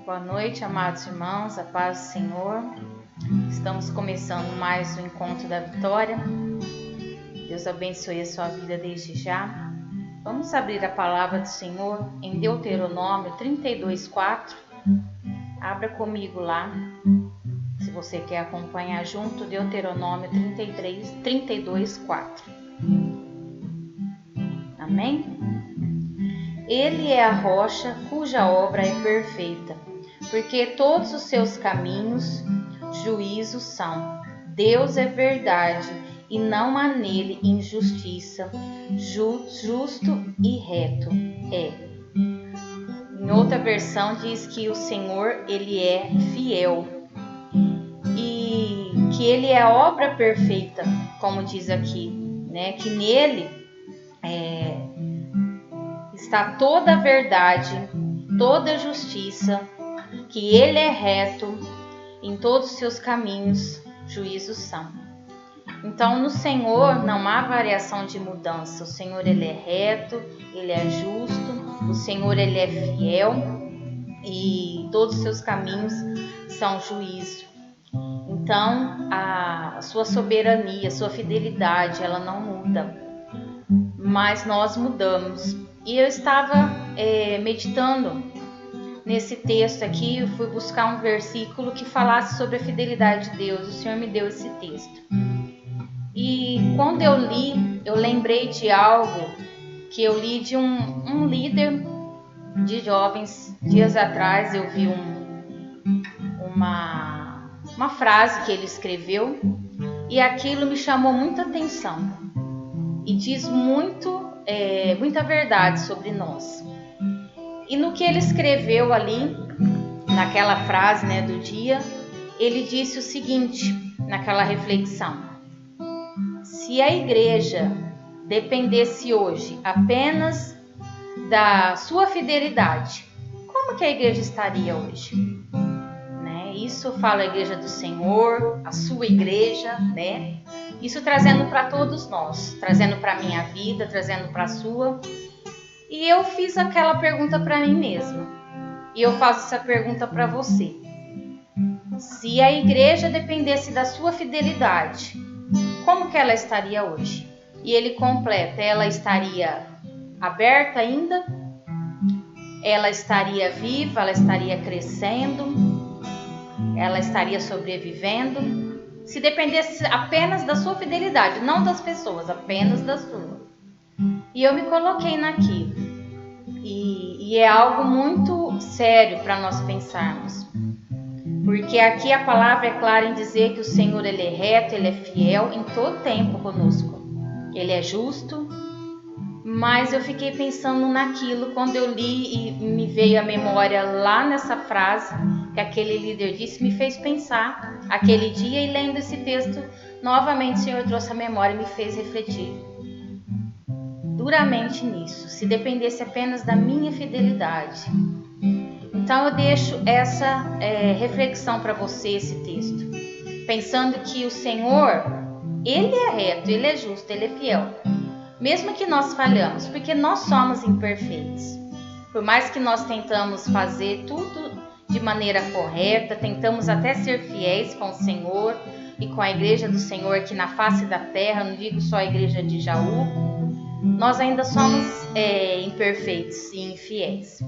Boa noite, amados irmãos, a paz do Senhor. Estamos começando mais um encontro da vitória. Deus abençoe a sua vida desde já. Vamos abrir a palavra do Senhor em Deuteronômio 32:4. Abra comigo lá, se você quer acompanhar junto, Deuteronômio 32:4. Amém? Ele é a rocha cuja obra é perfeita, porque todos os seus caminhos juízos são. Deus é verdade e não há nele injustiça, justo e reto é. Em outra versão diz que o Senhor, ele é fiel e que ele é a obra perfeita, como diz aqui, né? Que nele está toda a verdade, toda a justiça, que ele é reto, em todos os seus caminhos juízos são. Então no Senhor não há variação de mudança. O Senhor, ele é reto, ele é justo, o Senhor, ele é fiel e todos os seus caminhos são juízo. Então a sua soberania, a sua fidelidade, ela não muda, mas nós mudamos. E eu estava meditando nesse texto aqui, eu fui buscar um versículo que falasse sobre a fidelidade de Deus. O Senhor me deu esse texto. E quando eu li, eu lembrei de algo que eu li de um líder de jovens. Dias atrás eu vi uma frase que ele escreveu e aquilo me chamou muita atenção. E diz muita verdade sobre nós. E no que ele escreveu ali, naquela frase, né, do dia, ele disse o seguinte, naquela reflexão: se a igreja dependesse hoje apenas da sua fidelidade, como que a igreja estaria hoje? Né? Isso fala a igreja do Senhor, a sua igreja, né? Isso trazendo para todos nós, trazendo para a minha vida, trazendo para a sua. E eu fiz aquela pergunta para mim mesma. E eu faço essa pergunta para você. Se a igreja dependesse da sua fidelidade, como que ela estaria hoje? E ele completa, ela estaria aberta ainda? Ela estaria viva? Ela estaria crescendo? Ela estaria sobrevivendo? Se dependesse apenas da sua fidelidade, não das pessoas, apenas da sua. E eu me coloquei naquilo. E é algo muito sério para nós pensarmos. Porque aqui a palavra é clara em dizer que o Senhor ele é reto, ele é fiel em todo tempo conosco. Ele é justo, mas eu fiquei pensando naquilo quando eu li e me veio à memória lá nessa frase que aquele líder disse, me fez pensar aquele dia e lendo esse texto, novamente o Senhor trouxe a memória e me fez refletir duramente nisso, se dependesse apenas da minha fidelidade. Então eu deixo essa reflexão para você, esse texto, pensando que o Senhor, ele é reto, ele é justo, ele é fiel, mesmo que nós falhamos, porque nós somos imperfeitos. Por mais que nós tentamos fazer tudo de maneira correta, tentamos até ser fiéis com o Senhor e com a igreja do Senhor aqui na face da terra, não digo só a igreja de Jaú, nós ainda somos imperfeitos e infiéis.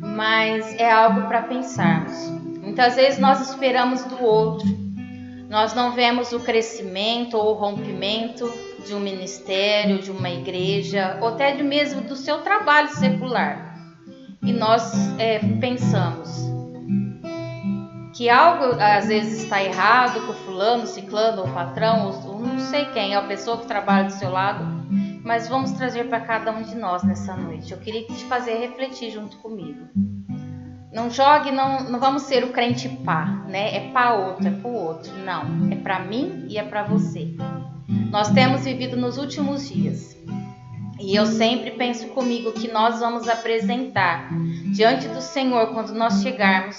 Mas é algo para pensarmos. Muitas vezes nós esperamos do outro. Nós não vemos o crescimento ou o rompimento de um ministério, de uma igreja, ou até mesmo do seu trabalho secular. E nós pensamos que algo às vezes está errado com o fulano, ciclano, o patrão, ou não sei quem, é a pessoa que trabalha do seu lado. Mas vamos trazer para cada um de nós nessa noite. Eu queria te fazer refletir junto comigo. Não jogue, não vamos ser o crente pá, né? É para outro, é para o outro. Não, é para mim e é para você. Nós temos vivido nos últimos dias. E eu sempre penso comigo que nós vamos apresentar diante do Senhor quando nós chegarmos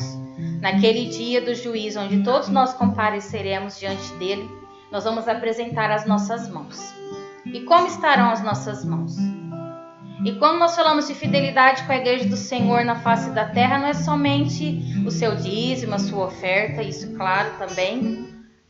naquele dia do juízo, onde todos nós compareceremos diante dele, nós vamos apresentar as nossas mãos. E como estarão as nossas mãos? E quando nós falamos de fidelidade com a igreja do Senhor na face da terra, não é somente o seu dízimo, a sua oferta, isso claro também,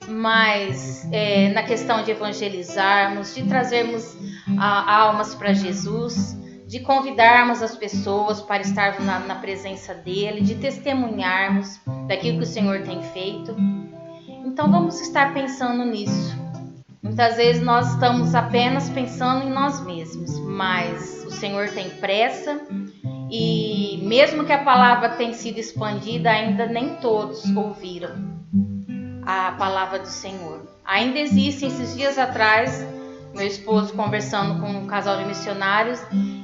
mas na questão de evangelizarmos, de trazermos almas para Jesus, de convidarmos as pessoas para estar na presença dele, de testemunharmos daquilo que o Senhor tem feito. Então vamos estar pensando nisso. Muitas vezes nós estamos apenas pensando em nós mesmos, mas o Senhor tem pressa e mesmo que a palavra tenha sido expandida, ainda nem todos ouviram a palavra do Senhor. Ainda existem, esses dias atrás, meu esposo conversando com um casal de missionários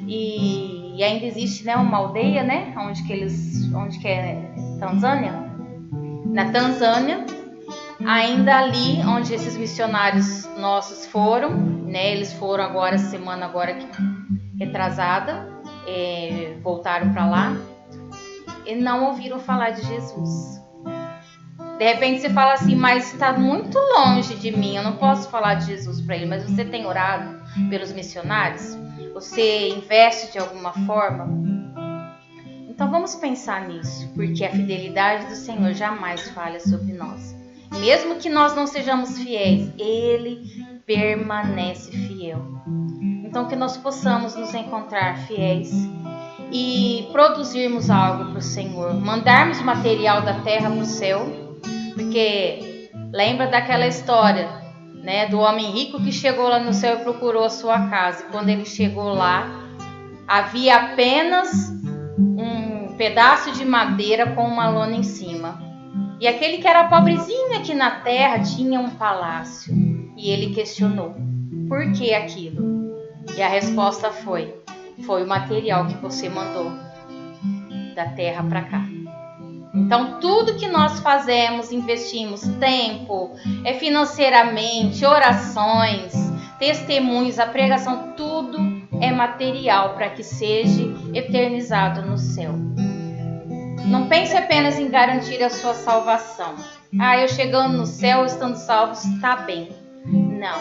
e ainda existe, né, uma aldeia, né, onde que é Tanzânia? Na Tanzânia, ainda ali onde esses missionários nossos foram, né? Eles foram agora, semana agora retrasada, voltaram para lá e não ouviram falar de Jesus. De repente você fala assim, mas está muito longe de mim, eu não posso falar de Jesus para ele. Mas você tem orado pelos missionários? Você investe de alguma forma? Então vamos pensar nisso, porque a fidelidade do Senhor jamais falha sobre nós. Mesmo que nós não sejamos fiéis, ele permanece fiel. Então que nós possamos nos encontrar fiéis e produzirmos algo para o Senhor, mandarmos material da terra para o céu, porque lembra daquela história, né, do homem rico que chegou lá no céu e procurou a sua casa. E quando ele chegou lá, havia apenas um pedaço de madeira com uma lona em cima. E aquele que era pobrezinho aqui na terra tinha um palácio. E ele questionou, por que aquilo? E a resposta foi o material que você mandou da terra para cá. Então tudo que nós fazemos, investimos tempo, financeiramente, orações, testemunhos, a pregação, tudo é material para que seja eternizado no céu. Não pense apenas em garantir a sua salvação. Eu chegando no céu, estando salvo, está bem. Não.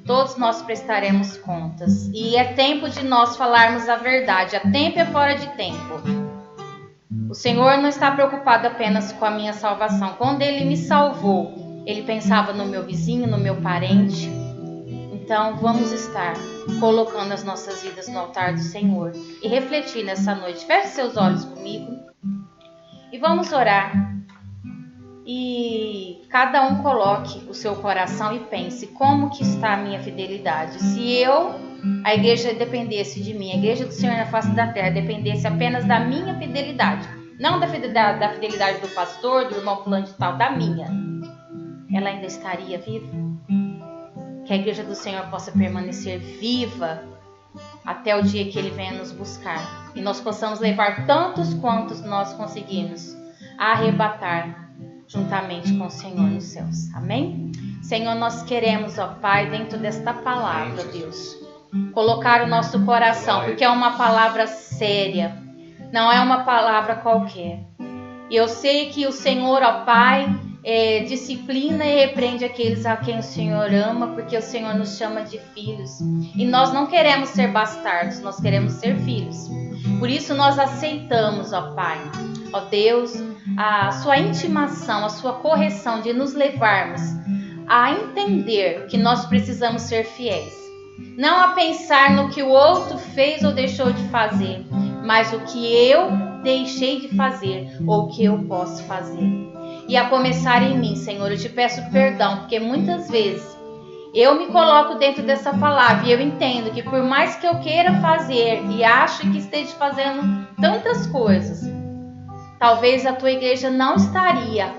Todos nós prestaremos contas. E é tempo de nós falarmos a verdade. A tempo é fora de tempo. O Senhor não está preocupado apenas com a minha salvação. Quando Ele me salvou, Ele pensava no meu vizinho, no meu parente. Então, vamos estar colocando as nossas vidas no altar do Senhor e refletir nessa noite. Feche seus olhos comigo e vamos orar. E cada um coloque o seu coração e pense como que está a minha fidelidade. Se a igreja dependesse de mim, a igreja do Senhor na face da terra dependesse apenas da minha fidelidade, não da fidelidade do pastor, do irmão fulano de tal, da minha, ela ainda estaria viva? Que a igreja do Senhor possa permanecer viva até o dia que Ele venha nos buscar e nós possamos levar tantos quantos nós conseguimos a arrebatar juntamente com o Senhor nos céus. Amém? Senhor, nós queremos, ó Pai, dentro desta palavra, Deus, colocar o nosso coração, porque é uma palavra séria, não é uma palavra qualquer. E eu sei que o Senhor, ó Pai, disciplina e repreende aqueles a quem o Senhor ama, porque o Senhor nos chama de filhos. E nós não queremos ser bastardos, nós queremos ser filhos. Por isso nós aceitamos, ó Pai, ó Deus, a sua intimação, a sua correção de nos levarmos a entender que nós precisamos ser fiéis. Não a pensar no que o outro fez ou deixou de fazer, mas o que eu deixei de fazer ou o que eu posso fazer. E a começar em mim, Senhor, eu te peço perdão, porque muitas vezes eu me coloco dentro dessa palavra e eu entendo que por mais que eu queira fazer e acho que esteja fazendo tantas coisas, talvez a tua igreja não estaria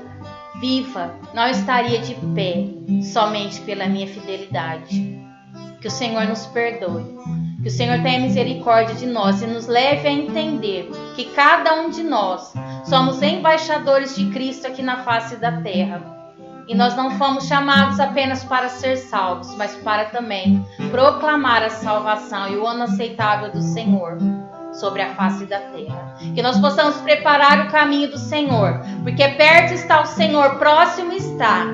viva, não estaria de pé, somente pela minha fidelidade. Que o Senhor nos perdoe, que o Senhor tenha misericórdia de nós e nos leve a entender que cada um de nós somos embaixadores de Cristo aqui na face da terra. E nós não fomos chamados apenas para ser salvos, mas para também proclamar a salvação e o ano aceitável do Senhor sobre a face da terra. Que nós possamos preparar o caminho do Senhor, porque perto está o Senhor, próximo está.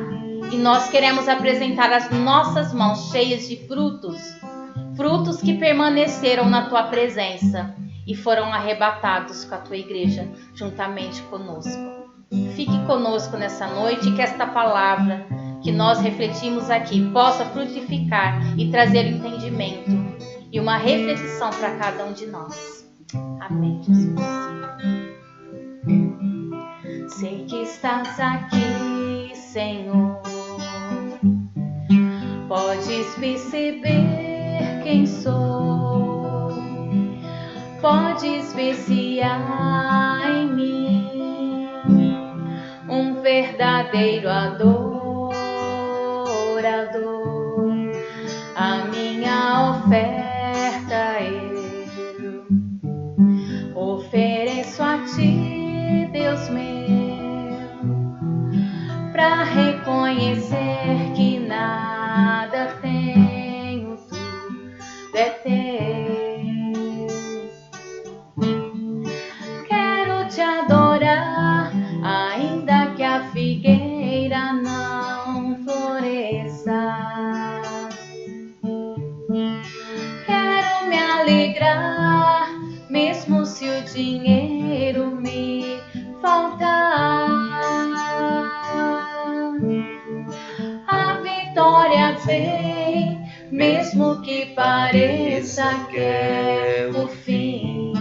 E nós queremos apresentar as nossas mãos cheias de frutos, frutos que permaneceram na tua presença e foram arrebatados com a tua igreja juntamente conosco. Fique conosco nessa noite e que esta palavra que nós refletimos aqui possa frutificar e trazer entendimento e uma reflexão para cada um de nós. Amém, Jesus. Sei que estás aqui, Senhor. Podes perceber quem sou. Podes ver se há em mim um verdadeiro adorador. A minha oferta eu ofereço a ti, Deus meu, para reconhecer que nada tenho, tudo é teu. Quero te adorar, ainda que a figueira não floresça. Quero me alegrar, mesmo se o dinheiro me faltar. A vitória vem, mesmo que pareça que é o fim.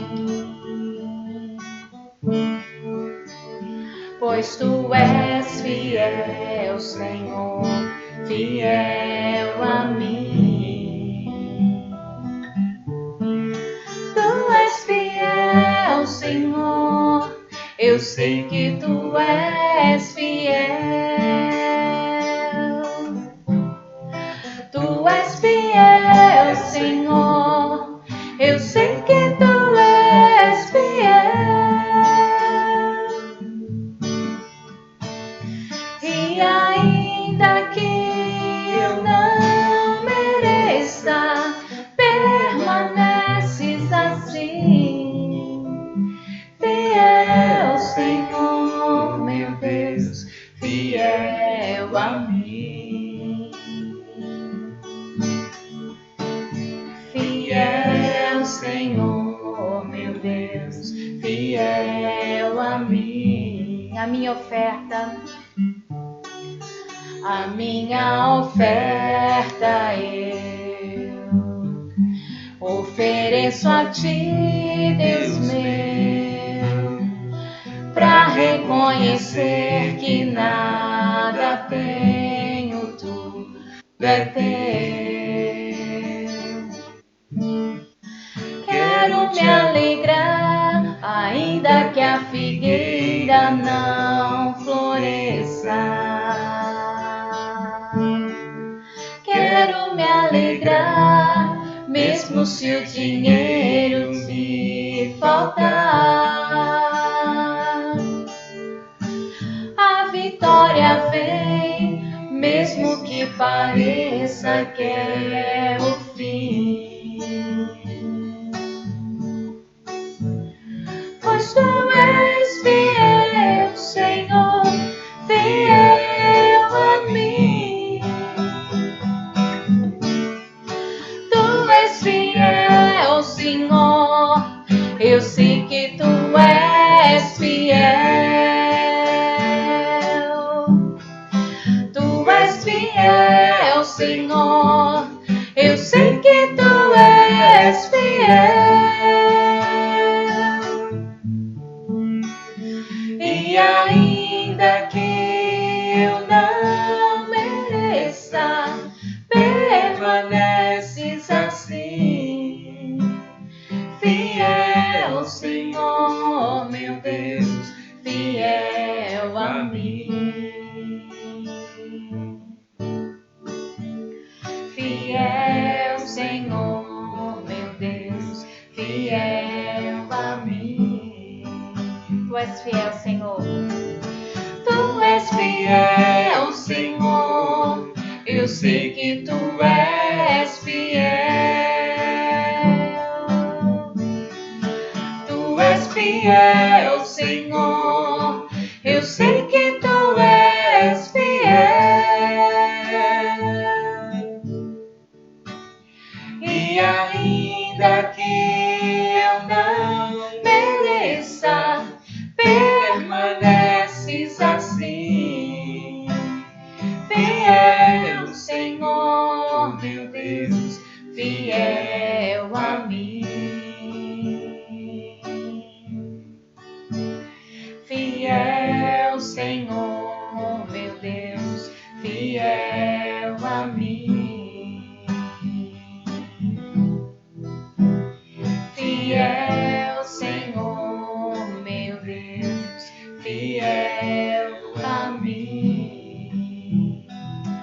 Pois tu és fiel, Senhor, fiel a mim. Tu és fiel, Senhor, eu sei que tu és fiel. Tu és fiel, Senhor, eu sei que tu és fiel. E ainda que eu não mereça, fiel a mim. Fiel, Senhor, meu Deus, fiel a mim. A minha oferta eu ofereço a Ti, Deus meu, pra reconhecer que nada tenho, tudo é Teu. Quero me alegrar, ainda que a figueira não floresça. Quero me alegrar, mesmo se o dinheiro me faltar. A vitória vem, mesmo que pareça que é o fim. Pois Tu és fiel, Senhor, fiel a mim. Tu és fiel, Senhor, eu sei que Tu és fiel. Tu és fiel, Senhor, eu sei que Tu és fiel. E ainda que eu não mereça, permaneces assim. Fiel, Senhor, meu Deus, fiel a mim. Fiel, Senhor, meu Deus, fiel a mim. Tu és fiel, Senhor. Tu és fiel, Senhor, eu sei que Tu és fiel. Tu és fiel, Senhor, eu sei que Tu és fiel. E ainda que eu não mereça, permaneces assim. Fiel, Senhor, meu Deus, fiel a mim. Fiel, Senhor, meu Deus, fiel a mim. Fiel, Senhor, meu Deus, fiel a mim.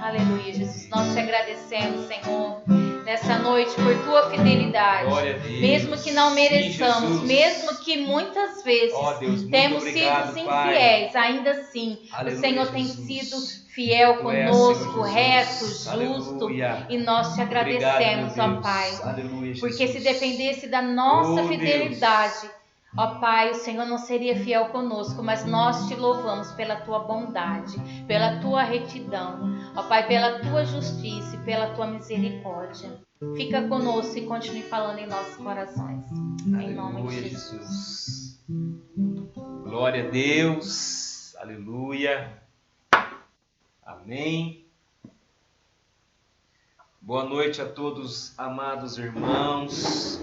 Aleluia, Jesus, nós Te agradecemos, Senhor, nessa noite por Tua fidelidade. Glória a Deus. Mesmo que não mereçamos, Sim, mesmo que muitas vezes Deus, temos obrigado, sido Pai. infiéis, ainda assim, Aleluia, o Senhor tem Jesus. sido fiel Tu és, conosco, Senhor reto, Jesus. justo, Aleluia. e nós Te agradecemos, Obrigado, meu ó Deus. Pai. Aleluia, Porque se Jesus. dependesse da nossa Oh, fidelidade, ó Pai, o Senhor não seria fiel conosco, mas nós Te louvamos pela Tua bondade, pela Tua retidão, ó Pai, pela Tua justiça e pela Tua misericórdia. Fica conosco e continue falando em nossos corações. Em nome de Aleluia, Jesus. Jesus. Glória a Deus. Aleluia. Amém. Boa noite a todos, amados irmãos.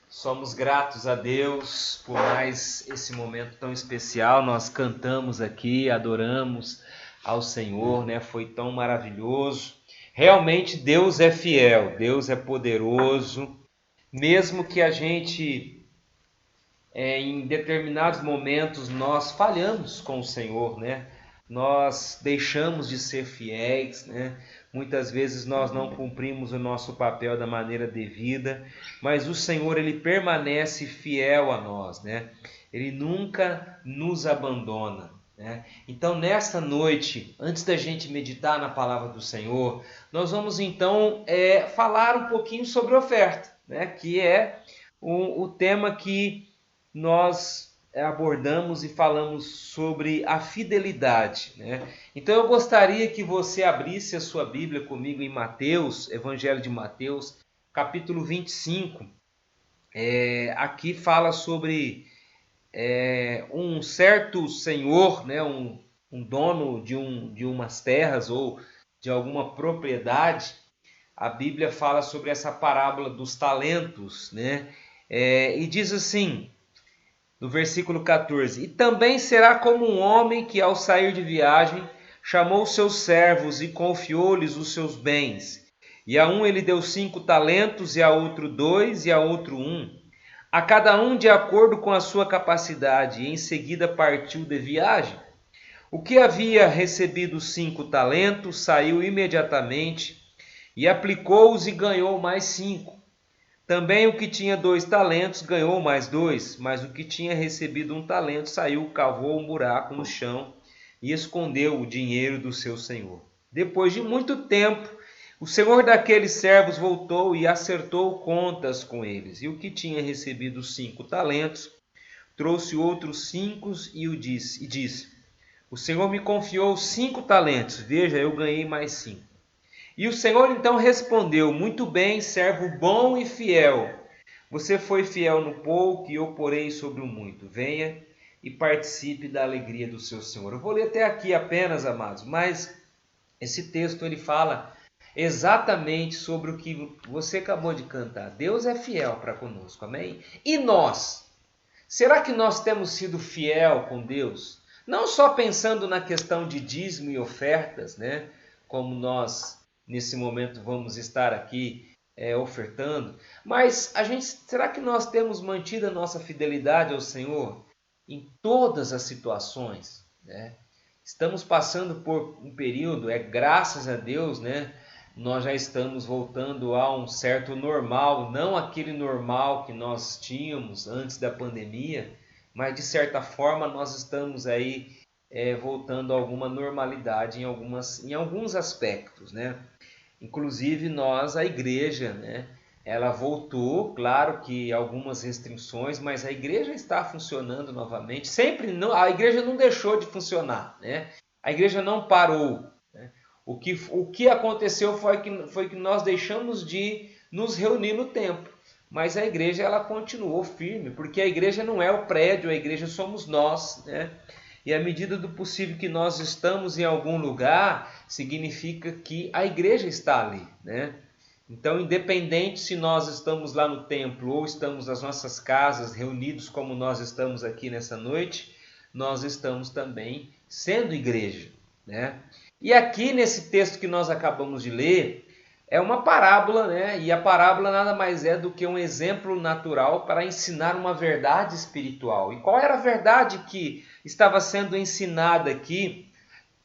Somos gratos a Deus por mais esse momento tão especial. Nós cantamos aqui, adoramos ao Senhor, né? Foi tão maravilhoso. Realmente Deus é fiel, Deus é poderoso. Mesmo que a gente, em determinados momentos, nós falhamos com o Senhor, né? Nós deixamos de ser fiéis, né? Muitas vezes nós não cumprimos o nosso papel da maneira devida, mas o Senhor, Ele permanece fiel a nós, né? Ele nunca nos abandona, né? Então, nesta noite, antes da gente meditar na palavra do Senhor, nós vamos então falar um pouquinho sobre oferta, né? Que é o tema que nós abordamos e falamos sobre a fidelidade, né? Então eu gostaria que você abrisse a sua Bíblia comigo em Mateus, Evangelho de Mateus, capítulo 25. Aqui fala sobre um certo senhor, né? Um dono de umas terras ou de alguma propriedade. A Bíblia fala sobre essa parábola dos talentos, né? E diz assim, no versículo 14: E também será como um homem que, ao sair de viagem, chamou seus servos e confiou-lhes os seus bens. E a um ele deu 5 talentos, e a outro 2, e a outro 1, a cada um de acordo com a sua capacidade, e em seguida partiu de viagem. O que havia recebido 5 talentos saiu imediatamente e aplicou-os e ganhou mais 5. Também o que tinha 2 talentos ganhou mais 2, mas o que tinha recebido 1 talento saiu, cavou um buraco no chão e escondeu o dinheiro do seu senhor. Depois de muito tempo, o senhor daqueles servos voltou e acertou contas com eles. E o que tinha recebido 5 talentos trouxe outros 5 e disse: O senhor me confiou 5 talentos, veja, eu ganhei mais 5. E o Senhor então respondeu: Muito bem, servo bom e fiel. Você foi fiel no pouco e eu porei sobre o muito. Venha e participe da alegria do seu Senhor. Eu vou ler até aqui apenas, amados, mas esse texto ele fala exatamente sobre o que você acabou de cantar. Deus é fiel para conosco, amém? E nós? Será que nós temos sido fiel com Deus? Não só pensando na questão de dízimo e ofertas, né? Como nós nesse momento vamos estar aqui ofertando, mas será que nós temos mantido a nossa fidelidade ao Senhor em todas as situações, né? Estamos passando por um período, graças a Deus, né? Nós já estamos voltando a um certo normal, não aquele normal que nós tínhamos antes da pandemia, mas de certa forma nós estamos aí voltando a alguma normalidade em alguns aspectos, né? Inclusive nós, a igreja, né? Ela voltou, claro que algumas restrições, mas a igreja está funcionando novamente. Sempre não, a igreja não deixou de funcionar, né? A igreja não parou, né? O que aconteceu foi que nós deixamos de nos reunir no templo, mas a igreja ela continuou firme, porque a igreja não é o prédio, a igreja somos nós, né? E à medida do possível que nós estamos em algum lugar, significa que a igreja está ali, né? Então, independente se nós estamos lá no templo ou estamos nas nossas casas reunidos como nós estamos aqui nessa noite, nós estamos também sendo igreja, né? E aqui nesse texto que nós acabamos de ler, é uma parábola, né? E a parábola nada mais é do que um exemplo natural para ensinar uma verdade espiritual. E qual era a verdade que estava sendo ensinada aqui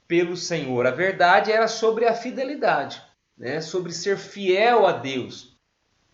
pelo Senhor? A verdade era sobre a fidelidade, né? Sobre ser fiel a Deus.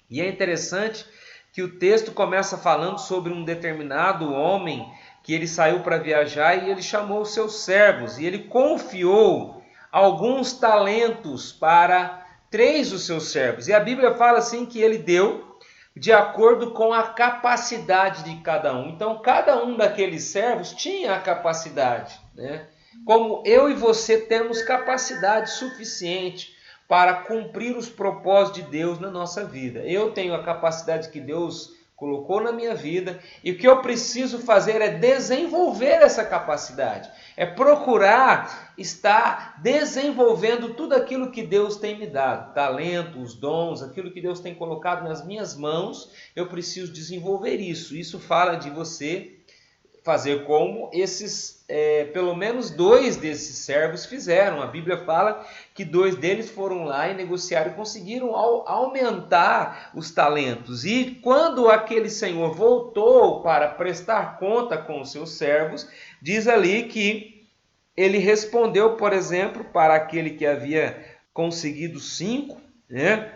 E é interessante que o texto começa falando sobre um determinado homem que ele saiu para viajar e ele chamou os seus servos e ele confiou alguns talentos para 3 dos seus servos. E a Bíblia fala assim que ele deu de acordo com a capacidade de cada um. Então, cada um daqueles servos tinha a capacidade, né? Como eu e você temos capacidade suficiente para cumprir os propósitos de Deus na nossa vida. Eu tenho a capacidade que Deus colocou na minha vida e o que eu preciso fazer é desenvolver essa capacidade. É procurar estar desenvolvendo tudo aquilo que Deus tem me dado. Talento, os dons, aquilo que Deus tem colocado nas minhas mãos, eu preciso desenvolver isso. Isso fala de você fazer como pelo menos 2 desses servos fizeram. A Bíblia fala que 2 deles foram lá e negociaram e conseguiram aumentar os talentos. E quando aquele senhor voltou para prestar conta com os seus servos, diz ali que ele respondeu, por exemplo, para aquele que havia conseguido 5, né?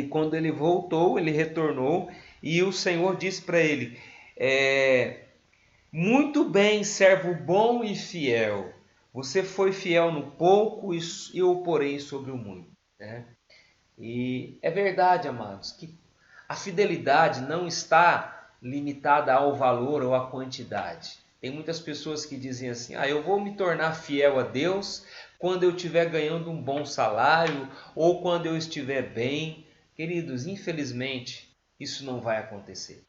Quando ele voltou, ele retornou e o Senhor disse para ele: muito bem, servo bom e fiel. Você foi fiel no pouco e eu o porei sobre o muito, né? E é verdade, amados, que a fidelidade não está limitada ao valor ou à quantidade. Tem muitas pessoas que dizem assim: eu vou me tornar fiel a Deus quando eu estiver ganhando um bom salário ou quando eu estiver bem. Queridos, infelizmente, isso não vai acontecer.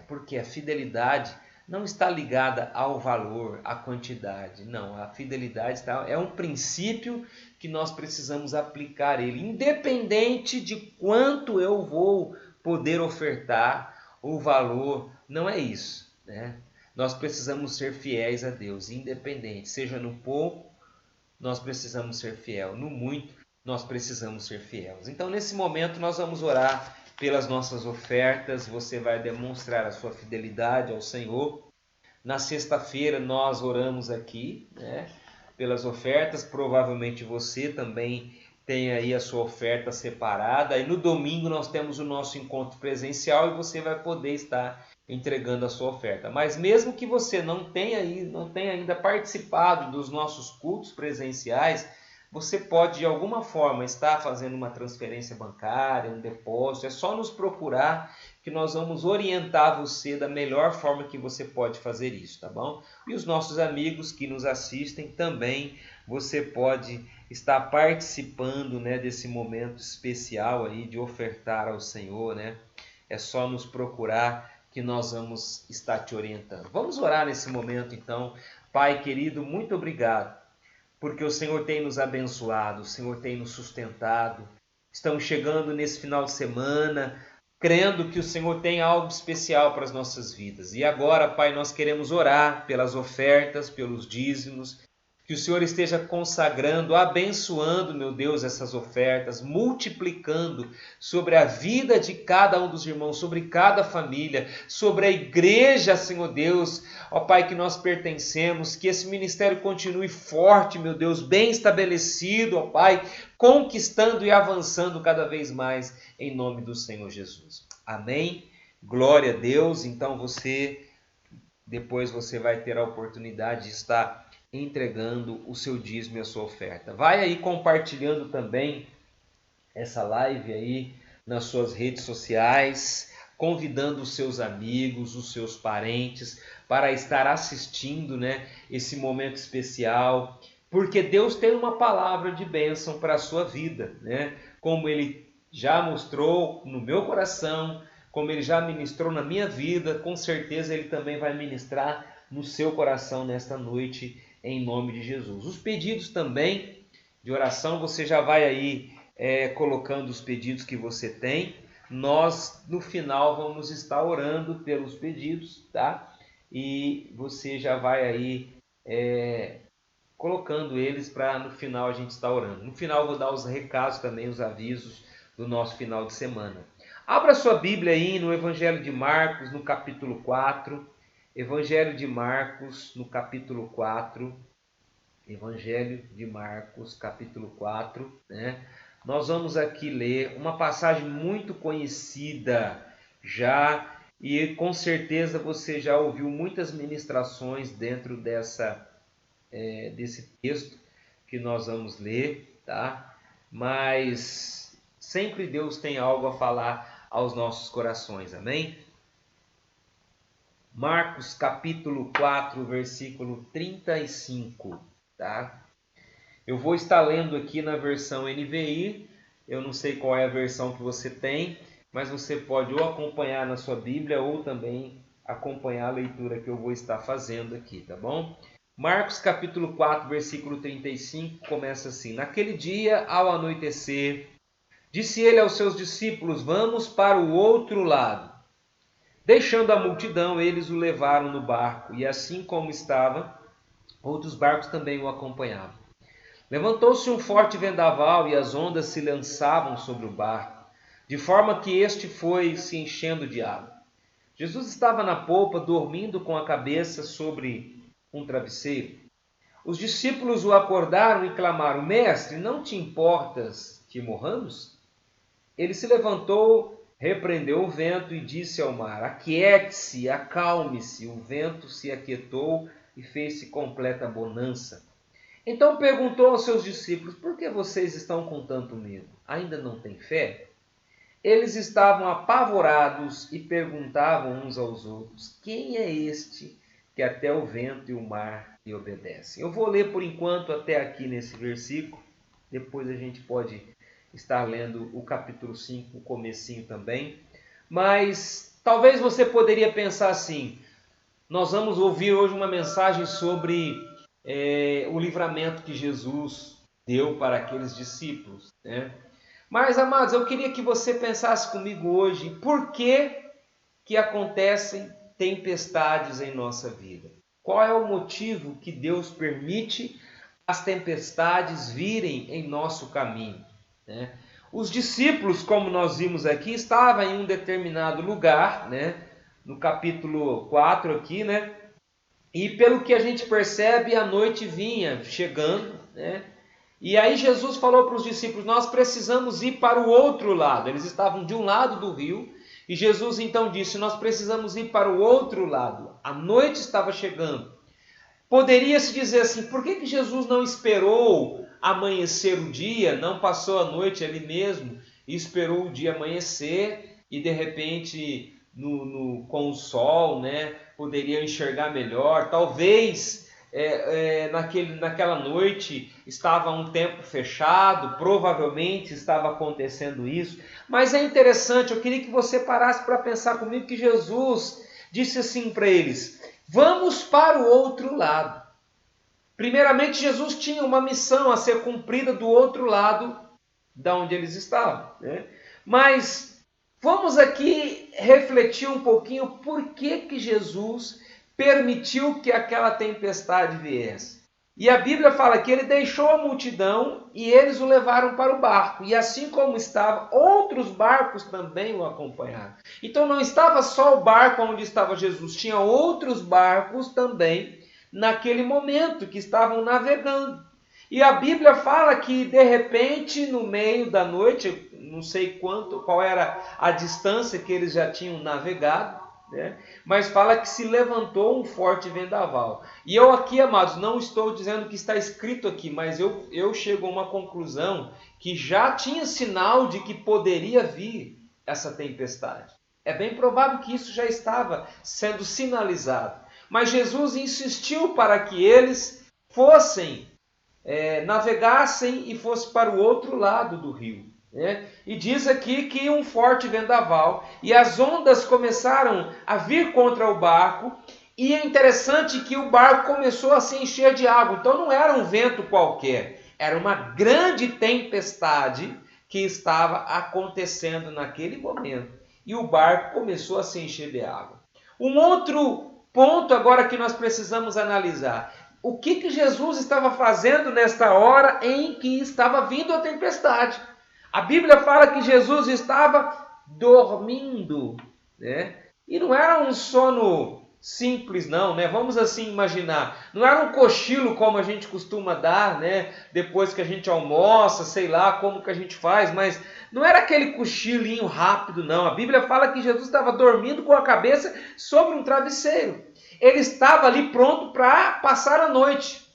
Porque a fidelidade não está ligada ao valor, à quantidade. Não, a fidelidade é um princípio que nós precisamos aplicar ele, independente de quanto eu vou poder ofertar, o valor não é isso, né? Nós precisamos ser fiéis a Deus, independente, seja no pouco, nós precisamos ser fiel, no muito, nós precisamos ser fiéis. Então, nesse momento, nós vamos orar pelas nossas ofertas, você vai demonstrar a sua fidelidade ao Senhor. Na sexta-feira, nós oramos aqui, pelas ofertas, provavelmente você também tem aí a sua oferta separada. E no domingo nós temos o nosso encontro presencial e você vai poder estar entregando a sua oferta. Mas mesmo que você não tenha ainda participado dos nossos cultos presenciais, você pode de alguma forma estar fazendo uma transferência bancária, um depósito. É só nos procurar que nós vamos orientar você da melhor forma que você pode fazer isso, tá bom? E os nossos amigos que nos assistem também, você pode estar participando, desse momento especial aí de ofertar ao Senhor, É só nos procurar que nós vamos estar te orientando. Vamos orar nesse momento então. Pai querido, muito obrigado, porque o Senhor tem nos abençoado, o Senhor tem nos sustentado. Estamos chegando nesse final de semana, crendo que o Senhor tem algo especial para as nossas vidas. E agora, Pai, nós queremos orar pelas ofertas, pelos dízimos, que o Senhor esteja consagrando, abençoando, meu Deus, essas ofertas, multiplicando sobre a vida de cada um dos irmãos, sobre cada família, sobre a igreja, Senhor Deus, ó Pai, que nós pertencemos, que esse ministério continue forte, meu Deus, bem estabelecido, ó Pai, conquistando e avançando cada vez mais, em nome do Senhor Jesus. Amém? Glória a Deus. Então depois você vai ter a oportunidade de estar entregando o seu dízimo e a sua oferta. Vai aí compartilhando também essa live aí nas suas redes sociais, convidando os seus amigos, os seus parentes para estar assistindo, esse momento especial, porque Deus tem uma palavra de bênção para a sua vida, Como Ele já mostrou no meu coração, como Ele já ministrou na minha vida, com certeza Ele também vai ministrar no seu coração nesta noite, em nome de Jesus. Os pedidos também de oração, você já vai aí colocando os pedidos que você tem. Nós, no final, vamos estar orando pelos pedidos, tá? E você já vai aí colocando eles para no final a gente estar orando. No final eu vou dar os recados também, os avisos do nosso final de semana. Abra sua Bíblia aí no Evangelho de Marcos, no capítulo 4. Evangelho de Marcos, no capítulo 4. Evangelho de Marcos, capítulo 4, Nós vamos aqui ler uma passagem muito conhecida já, e com certeza você já ouviu muitas ministrações dentro desse texto que nós vamos ler, tá? Mas sempre Deus tem algo a falar aos nossos corações, amém? Marcos capítulo 4, versículo 35, tá? Eu vou estar lendo aqui na versão NVI, eu não sei qual é a versão que você tem, mas você pode ou acompanhar na sua Bíblia ou também acompanhar a leitura que eu vou estar fazendo aqui, tá bom? Marcos capítulo 4, versículo 35, começa assim: Naquele dia, ao anoitecer, disse ele aos seus discípulos: Vamos para o outro lado. Deixando a multidão, eles o levaram no barco, e assim como estava, outros barcos também o acompanhavam. Levantou-se um forte vendaval e as ondas se lançavam sobre o barco, de forma que este foi se enchendo de água. Jesus estava na polpa, dormindo com a cabeça sobre um travesseiro. Os discípulos o acordaram e clamaram: Mestre, não te importas que morramos? Ele se levantou, repreendeu o vento e disse ao mar: Aquiete-se, acalme-se. O vento se aquietou e fez-se completa bonança. Então perguntou aos seus discípulos: Por que vocês estão com tanto medo? Ainda não têm fé? eles estavam apavorados e perguntavam uns aos outros: quem é este que até o vento e o mar lhe obedecem? Eu vou ler por enquanto até aqui nesse versículo. Depois a gente pode estar lendo o capítulo 5, o comecinho também. Mas talvez você poderia pensar assim: nós vamos ouvir hoje uma mensagem sobre o livramento que Jesus deu para aqueles discípulos, né? Mas, amados, eu queria que você pensasse comigo hoje por que acontecem tempestades em nossa vida. Qual é o motivo que Deus permite as tempestades virem em nosso caminho, né? Os discípulos, como nós vimos aqui, estavam em um determinado lugar, né? No capítulo 4 aqui, né? E pelo que a gente percebe, a noite vinha chegando, né? E aí Jesus falou para os discípulos: nós precisamos ir para o outro lado. Eles estavam de um lado do rio, e Jesus então disse: nós precisamos ir para o outro lado. A noite estava chegando. Poderia-se dizer assim: por que Jesus não esperou amanhecer o dia, não passou a noite ali mesmo, e esperou o dia amanhecer, e de repente com o sol, né, poderia enxergar melhor? Talvez naquela noite estava um tempo fechado, provavelmente estava acontecendo isso. Mas é interessante, eu queria que você parasse para pensar comigo que Jesus disse assim para eles: vamos para o outro lado. Primeiramente, Jesus tinha uma missão a ser cumprida do outro lado da onde eles estavam, né? Mas vamos aqui refletir um pouquinho por que Jesus permitiu que aquela tempestade viesse. E a Bíblia fala que ele deixou a multidão e eles o levaram para o barco. E assim como estava, outros barcos também o acompanharam. Então não estava só o barco onde estava Jesus, tinha outros barcos também naquele momento que estavam navegando. E a Bíblia fala que de repente, no meio da noite, não sei qual era a distância que eles já tinham navegado, né? Mas fala que se levantou um forte vendaval. E eu aqui, amados, não estou dizendo que está escrito aqui, mas eu chego a uma conclusão que já tinha sinal de que poderia vir essa tempestade. É bem provável que isso já estava sendo sinalizado. Mas Jesus insistiu para que eles navegassem e fossem para o outro lado do rio, né? E diz aqui que um forte vendaval e as ondas começaram a vir contra o barco, e é interessante que o barco começou a se encher de água. Então não era um vento qualquer, era uma grande tempestade que estava acontecendo naquele momento, e o barco começou a se encher de água. Um outro ponto agora que nós precisamos analisar: o que Jesus estava fazendo nesta hora em que estava vindo a tempestade? A Bíblia fala que Jesus estava dormindo, né? E não era um sono simples não, né? Vamos assim imaginar, não era um cochilo como a gente costuma dar, né? Depois que a gente almoça, sei lá como que a gente faz, mas não era aquele cochilinho rápido não. A Bíblia fala que Jesus estava dormindo com a cabeça sobre um travesseiro. Ele estava ali pronto para passar a noite,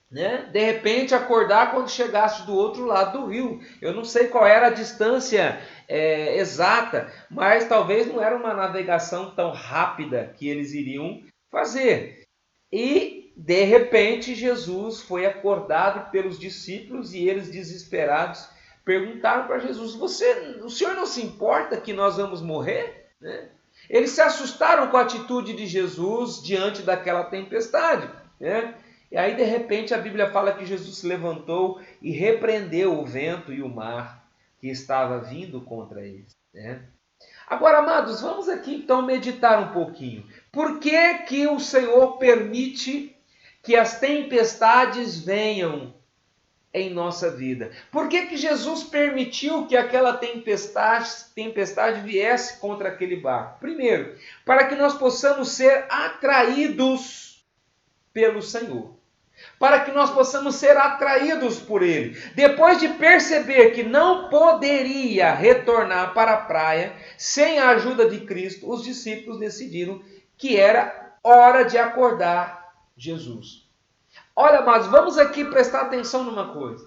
né? De repente acordar quando chegasse do outro lado do rio. Eu não sei qual era a distância exata, mas talvez não era uma navegação tão rápida que eles iriam fazer. E de repente Jesus foi acordado pelos discípulos e eles, desesperados, perguntaram para Jesus: o senhor não se importa que nós vamos morrer, né? Eles se assustaram com a atitude de Jesus diante daquela tempestade, né? E aí, de repente, a Bíblia fala que Jesus se levantou e repreendeu o vento e o mar que estava vindo contra eles, né? Agora, amados, vamos aqui então meditar um pouquinho. Por que o Senhor permite que as tempestades venham em nossa vida? Por que Jesus permitiu que aquela tempestade viesse contra aquele barco? Primeiro, para que nós possamos ser atraídos pelo Senhor. Para que nós possamos ser atraídos por Ele. Depois de perceber que não poderia retornar para a praia sem a ajuda de Cristo, os discípulos decidiram que era hora de acordar Jesus. Olha, amados, vamos aqui prestar atenção numa coisa.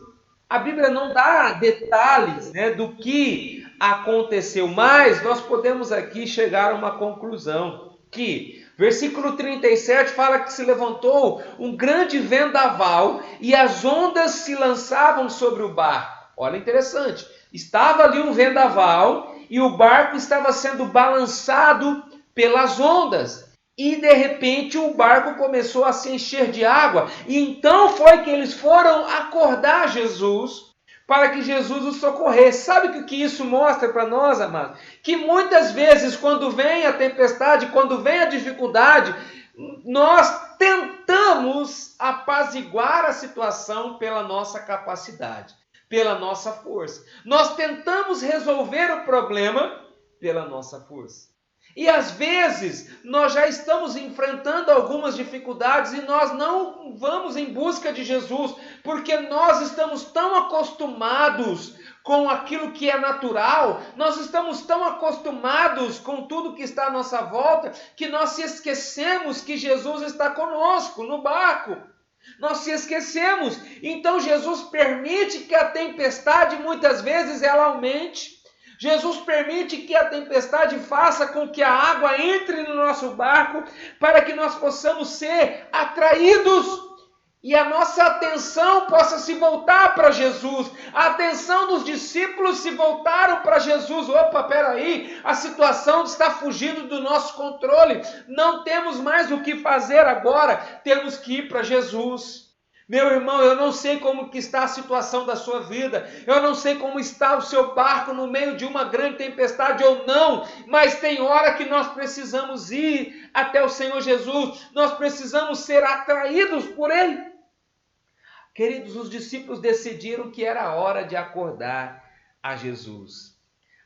A Bíblia não dá detalhes, né, do que aconteceu? Mas nós podemos aqui chegar a uma conclusão, que versículo 37 fala que se levantou um grande vendaval e as ondas se lançavam sobre o barco. Olha, interessante, estava ali um vendaval e o barco estava sendo balançado pelas ondas. E de repente o barco começou a se encher de água. E então foi que eles foram acordar Jesus para que Jesus os socorresse. Sabe o que isso mostra para nós, amados? Que muitas vezes quando vem a tempestade, quando vem a dificuldade, nós tentamos apaziguar a situação pela nossa capacidade, pela nossa força. Nós tentamos resolver o problema pela nossa força. E às vezes nós já estamos enfrentando algumas dificuldades e nós não vamos em busca de Jesus, porque nós estamos tão acostumados com aquilo que é natural, nós estamos tão acostumados com tudo que está à nossa volta, que nós se esquecemos que Jesus está conosco no barco. Nós se esquecemos. Então Jesus permite que a tempestade muitas vezes ela aumente. Jesus permite que a tempestade faça com que a água entre no nosso barco para que nós possamos ser atraídos e a nossa atenção possa se voltar para Jesus. A atenção dos discípulos se voltaram para Jesus. Opa, peraí, a situação está fugindo do nosso controle. Não temos mais o que fazer agora, temos que ir para Jesus. Meu irmão, eu não sei como que está a situação da sua vida, eu não sei como está o seu barco no meio de uma grande tempestade ou não, mas tem hora que nós precisamos ir até o Senhor Jesus, nós precisamos ser atraídos por Ele. Queridos, os discípulos decidiram que era a hora de acordar a Jesus.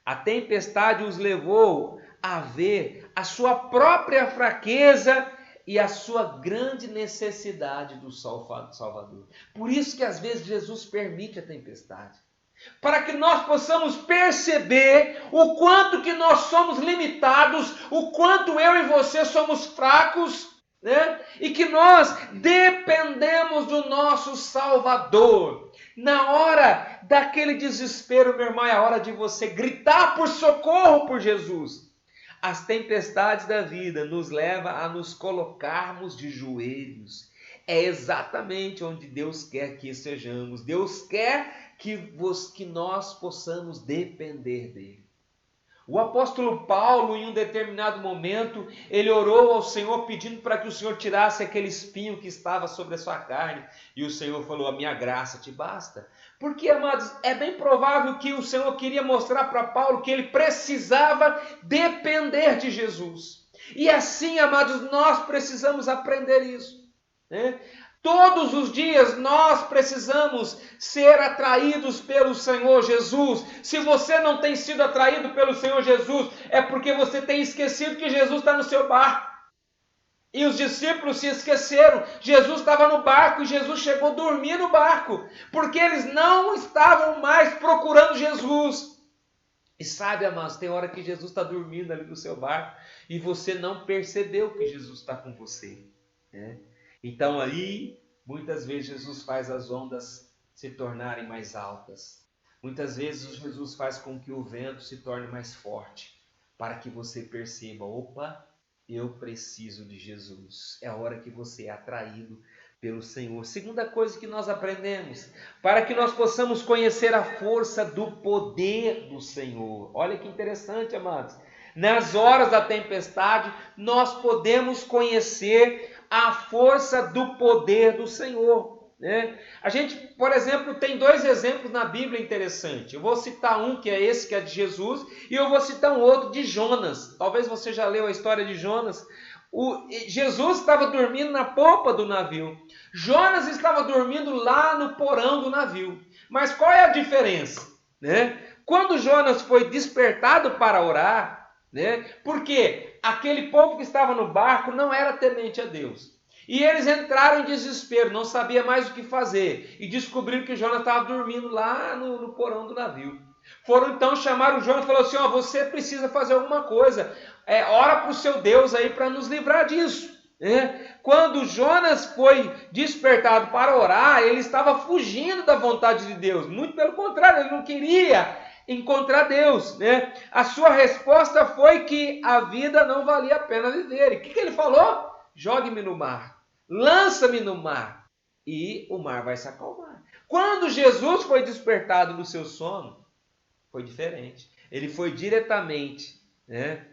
A tempestade os levou a ver a sua própria fraqueza e a sua grande necessidade do Salvador. Por isso que às vezes Jesus permite a tempestade. Para que nós possamos perceber o quanto que nós somos limitados, o quanto eu e você somos fracos, né? E que nós dependemos do nosso Salvador. Na hora daquele desespero, meu irmão, é a hora de você gritar por socorro por Jesus. As tempestades da vida nos levam a nos colocarmos de joelhos. É exatamente onde Deus quer que estejamos. Deus quer que nós possamos depender dEle. O apóstolo Paulo, em um determinado momento, ele orou ao Senhor pedindo para que o Senhor tirasse aquele espinho que estava sobre a sua carne. E o Senhor falou, a minha graça te basta. Porque, amados, é bem provável que o Senhor queria mostrar para Paulo que ele precisava depender de Jesus. E assim, amados, nós precisamos aprender isso, né? Todos os dias nós precisamos ser atraídos pelo Senhor Jesus. Se você não tem sido atraído pelo Senhor Jesus, é porque você tem esquecido que Jesus está no seu barco. E os discípulos se esqueceram. Jesus estava no barco e Jesus chegou a dormir no barco, porque eles não estavam mais procurando Jesus. E sabe, amados, tem hora que Jesus está dormindo ali no seu barco e você não percebeu que Jesus está com você, né? Então aí, muitas vezes Jesus faz as ondas se tornarem mais altas. Muitas vezes Jesus faz com que o vento se torne mais forte, para que você perceba, opa, eu preciso de Jesus. É a hora que você é atraído pelo Senhor. Segunda coisa que nós aprendemos, para que nós possamos conhecer a força do poder do Senhor. Olha que interessante, amados. Nas horas da tempestade, nós podemos conhecer a força do poder do Senhor, né? A gente, por exemplo, tem dois exemplos na Bíblia interessantes. Eu vou citar um, que é esse, que é de Jesus, e eu vou citar um outro de Jonas. Talvez você já leu a história de Jonas. Jesus estava dormindo na popa do navio. Jonas estava dormindo lá no porão do navio. Mas qual é a diferença, né? Quando Jonas foi despertado para orar, né? Porque aquele povo que estava no barco não era temente a Deus. E eles entraram em desespero, não sabia mais o que fazer. E descobriram que Jonas estava dormindo lá no porão do navio. Foram então chamar o Jonas e falaram assim, você precisa fazer alguma coisa. Ora para o seu Deus aí para nos livrar disso. Quando Jonas foi despertado para orar, ele estava fugindo da vontade de Deus. Muito pelo contrário, ele não queria encontrar Deus, né? A sua resposta foi que a vida não valia a pena viver. E o que ele falou? Jogue-me no mar, lança-me no mar e o mar vai se acalmar. Quando Jesus foi despertado do seu sono, foi diferente. Ele foi diretamente, né,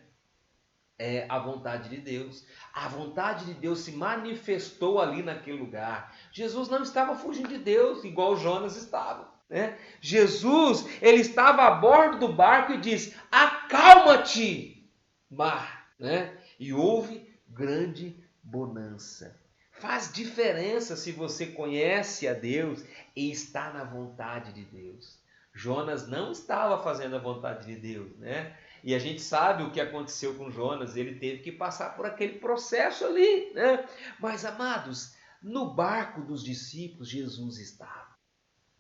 à vontade de Deus. A vontade de Deus se manifestou ali naquele lugar. Jesus não estava fugindo de Deus, igual Jonas estava, né? Jesus, ele estava a bordo do barco e diz: acalma-te, mar, né? E houve grande bonança. Faz diferença se você conhece a Deus e está na vontade de Deus. Jonas não estava fazendo a vontade de Deus, né? E a gente sabe o que aconteceu com Jonas, ele teve que passar por aquele processo ali, né? Mas, amados, no barco dos discípulos, Jesus estava.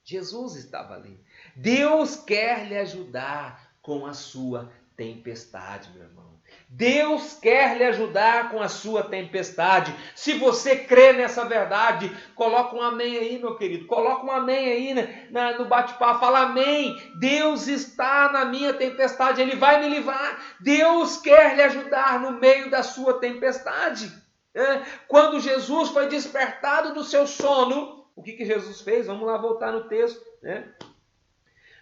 Jesus estava ali. Deus quer lhe ajudar com a sua tempestade, meu irmão. Deus quer lhe ajudar com a sua tempestade. Se você crê nessa verdade, coloca um amém aí, meu querido. Coloca um amém aí no bate-papo. Fala amém. Deus está na minha tempestade. Ele vai me livrar. Deus quer lhe ajudar no meio da sua tempestade. Quando Jesus foi despertado do seu sono, o que Jesus fez? Vamos lá voltar no texto, né?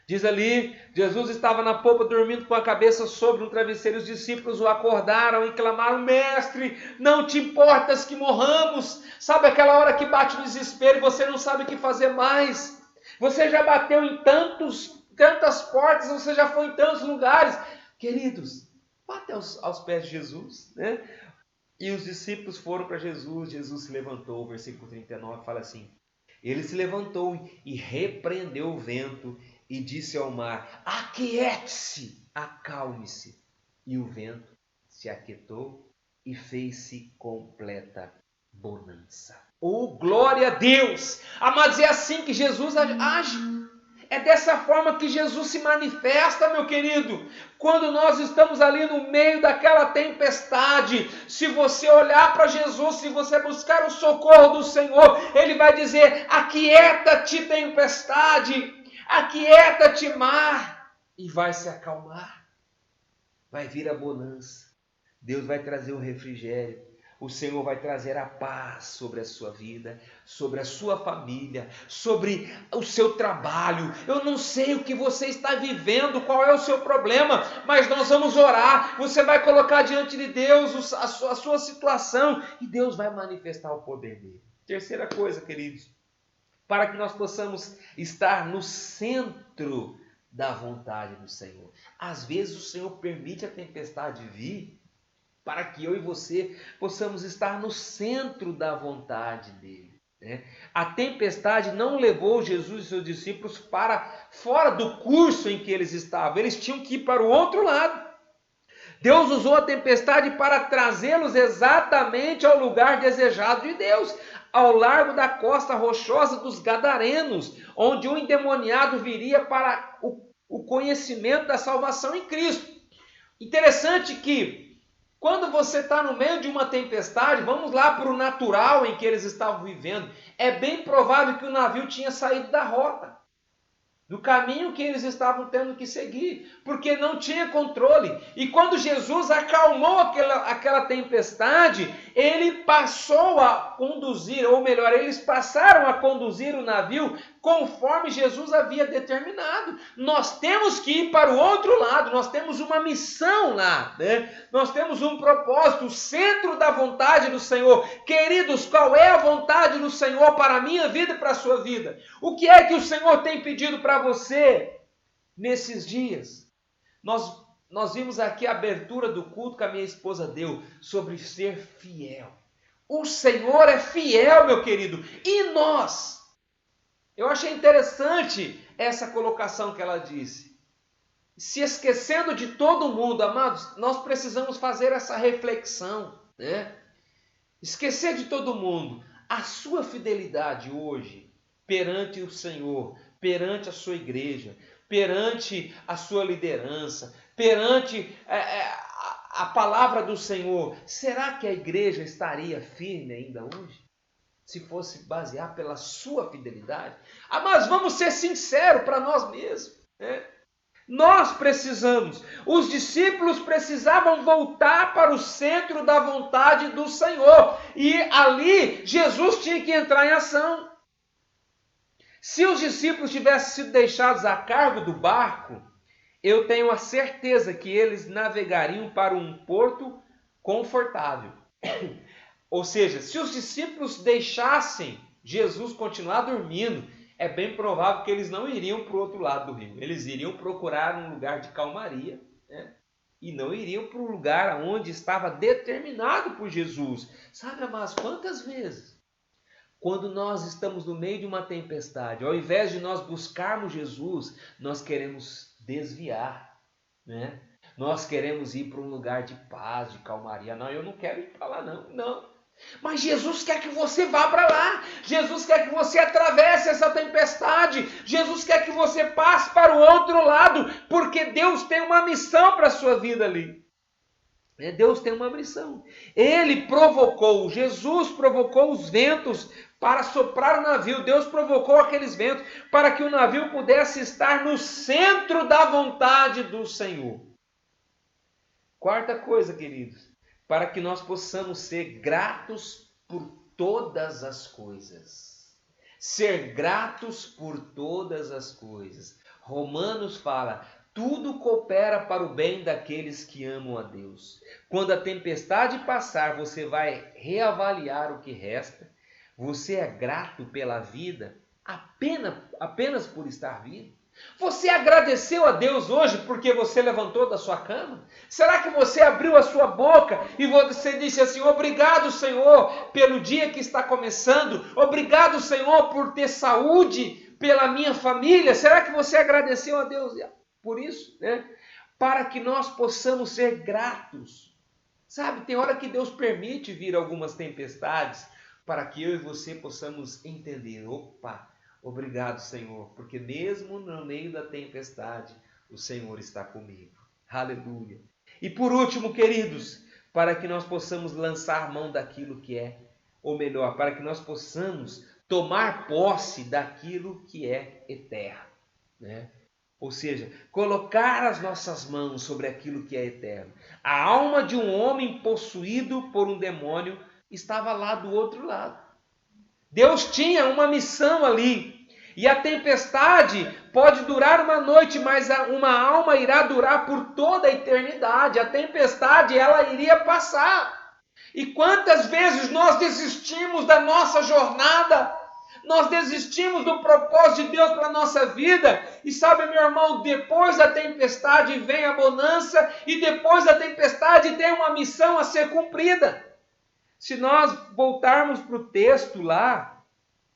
Diz ali, Jesus estava na popa dormindo com a cabeça sobre um travesseiro. Os discípulos o acordaram e clamaram: mestre, não te importas que morramos? Sabe aquela hora que bate o desespero e você não sabe o que fazer mais? Você já bateu em tantas portas, você já foi em tantos lugares. Queridos, bate aos pés de Jesus, né? E os discípulos foram para Jesus. Jesus se levantou, versículo 39 fala assim: ele se levantou e repreendeu o vento e disse ao mar: aquiete-se, acalme-se. E o vento se aquietou e fez-se completa bonança. Oh, glória a Deus! Amados, é assim que Jesus age. É dessa forma que Jesus se manifesta, meu querido. Quando nós estamos ali no meio daquela tempestade, se você olhar para Jesus, se você buscar o socorro do Senhor, Ele vai dizer: aquieta-te, tempestade, aquieta-te, mar, e vai se acalmar. Vai vir a bonança. Deus vai trazer o refrigério. O Senhor vai trazer a paz sobre a sua vida, sobre a sua família, sobre o seu trabalho. Eu não sei o que você está vivendo, qual é o seu problema, mas nós vamos orar. Você vai colocar diante de Deus a sua situação e Deus vai manifestar o poder dele. Terceira coisa, queridos, para que nós possamos estar no centro da vontade do Senhor. Às vezes o Senhor permite a tempestade vir para que eu e você possamos estar no centro da vontade dele, né? A tempestade não levou Jesus e seus discípulos para fora do curso em que eles estavam. Eles tinham que ir para o outro lado. Deus usou a tempestade para trazê-los exatamente ao lugar desejado de Deus, ao largo da costa rochosa dos Gadarenos, onde o endemoniado viria para o conhecimento da salvação em Cristo. Interessante que quando você está no meio de uma tempestade, vamos lá para o natural em que eles estavam vivendo, é bem provável que o navio tinha saído da rota, do caminho que eles estavam tendo que seguir, porque não tinha controle. E quando Jesus acalmou aquela tempestade, ele passou a conduzir, ou melhor, eles passaram a conduzir o navio conforme Jesus havia determinado. Nós temos que ir para o outro lado, nós temos uma missão lá, né? Nós temos um propósito, o centro da vontade do Senhor. Queridos, qual é a vontade do Senhor para a minha vida e para a sua vida? O que é que o Senhor tem pedido para você nesses dias? Nós vimos aqui a abertura do culto que a minha esposa deu sobre ser fiel. O Senhor é fiel, meu querido, e nós? Eu achei interessante essa colocação que ela disse. Se esquecendo de todo mundo, amados, nós precisamos fazer essa reflexão, né? Esquecer de todo mundo. A sua fidelidade hoje perante o Senhor, perante a sua igreja, perante a sua liderança, perante a palavra do Senhor, será que a igreja estaria firme ainda hoje? Se fosse basear pela sua fidelidade? Mas vamos ser sinceros para nós mesmos, né? Nós precisamos. Os discípulos precisavam voltar para o centro da vontade do Senhor. E ali Jesus tinha que entrar em ação. Se os discípulos tivessem sido deixados a cargo do barco, eu tenho a certeza que eles navegariam para um porto confortável. Ou seja, se os discípulos deixassem Jesus continuar dormindo, é bem provável que eles não iriam para o outro lado do rio. Eles iriam procurar um lugar de calmaria, né? E não iriam para o lugar onde estava determinado por Jesus. Sabe, amados, quantas vezes, quando nós estamos no meio de uma tempestade, ao invés de nós buscarmos Jesus, nós queremos desviar, né? Nós queremos ir para um lugar de paz, de calmaria. Não, eu não quero ir para lá, não. Mas Jesus quer que você vá para lá. Jesus quer que você atravesse essa tempestade. Jesus quer que você passe para o outro lado, porque Deus tem uma missão para a sua vida ali. Deus tem uma missão. Jesus provocou os ventos para soprar o navio. Deus provocou aqueles ventos para que o navio pudesse estar no centro da vontade do Senhor. Quarta coisa, queridos, para que nós possamos ser gratos por todas as coisas. Ser gratos por todas as coisas. Romanos fala: tudo coopera para o bem daqueles que amam a Deus. Quando a tempestade passar, você vai reavaliar o que resta. Você é grato pela vida apenas por estar vivo? Você agradeceu a Deus hoje porque você levantou da sua cama? Será que você abriu a sua boca e você disse assim: obrigado, Senhor, pelo dia que está começando, obrigado, Senhor, por ter saúde, pela minha família? Será que você agradeceu a Deus por isso, né? Para que nós possamos ser gratos. Sabe, tem hora que Deus permite vir algumas tempestades para que eu e você possamos entender: opa, obrigado, Senhor, porque mesmo no meio da tempestade, o Senhor está comigo. Aleluia. E por último, queridos, para que nós possamos lançar mão daquilo que é, ou melhor, para que nós possamos tomar posse daquilo que é eterno, né? Ou seja, colocar as nossas mãos sobre aquilo que é eterno. A alma de um homem possuído por um demônio estava lá do outro lado. Deus tinha uma missão ali. E a tempestade pode durar uma noite, mas uma alma irá durar por toda a eternidade. A tempestade, ela iria passar. E quantas vezes nós desistimos da nossa jornada? Nós desistimos do propósito de Deus para a nossa vida. E sabe, meu irmão, depois da tempestade vem a bonança. E depois da tempestade tem uma missão a ser cumprida. Se nós voltarmos para o texto lá